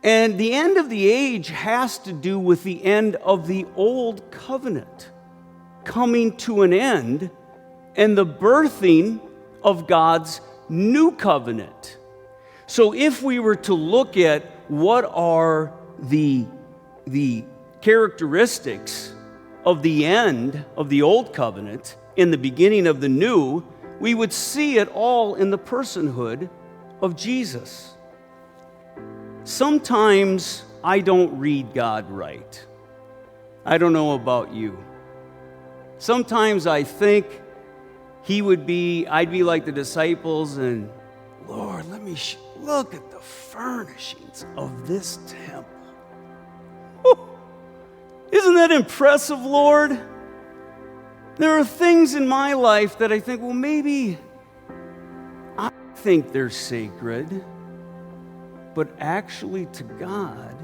And the end of the age has to do with the end of the old covenant coming to an end and the birthing of God's new covenant. So if we were to look at what are the characteristics of the end of the old covenant in the beginning of the new, we would see it all in the personhood of Jesus. Sometimes I don't read God right. I don't know about you. Sometimes I think I'd be like the disciples and, Lord, let me look at the furnishings of this temple. Whew. Isn't that impressive, Lord? There are things in my life that I think, well, maybe I think they're sacred, but actually to God,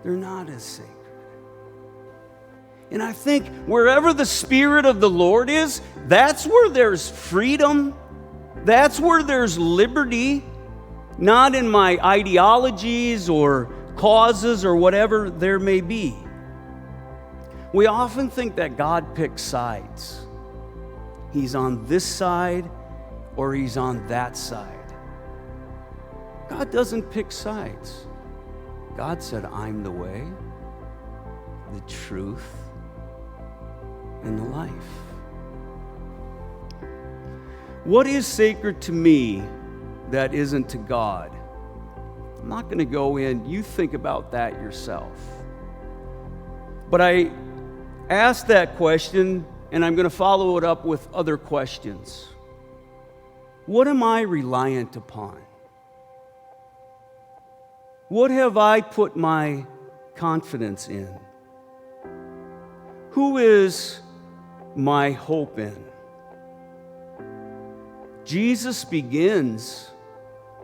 they're not as sacred. And I think wherever the Spirit of the Lord is, that's where there's freedom. That's where there's liberty, not in my ideologies or causes or whatever there may be. We often think that God picks sides. He's on this side or he's on that side. God doesn't pick sides. God said, I'm the way, the truth, and the life. What is sacred to me that isn't to God? I'm not going to go in. You think about that yourself. But I asked that question, and I'm going to follow it up with other questions. What am I reliant upon? What have I put my confidence in? Who is my hope in? Jesus begins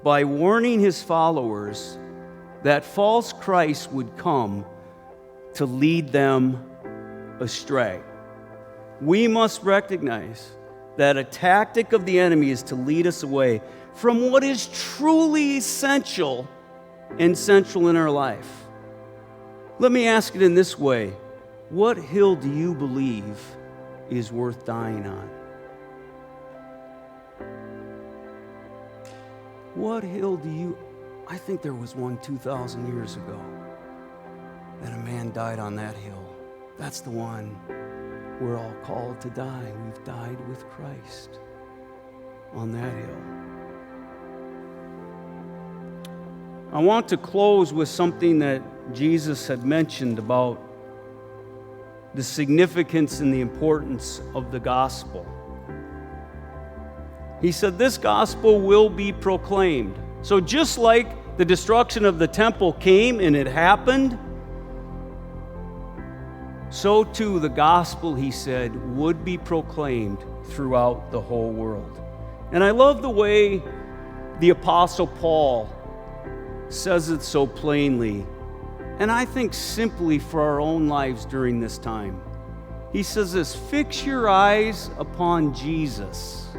by warning his followers that false Christ would come to lead them astray. We must recognize that a tactic of the enemy is to lead us away from what is truly essential and central in our life. Let me ask it in this way. What hill do you believe is worth dying on? What hill do you... I think there was one 2,000 years ago that a man died on that hill. That's the one we're all called to die. We've died with Christ on that hill. I want to close with something that Jesus had mentioned about the significance and the importance of the gospel. He said, this gospel will be proclaimed. So just like the destruction of the temple came and it happened, so too the gospel, he said, would be proclaimed throughout the whole world. And I love the way the Apostle Paul says it so plainly, and I think simply for our own lives during this time. He says this, fix your eyes upon Jesus,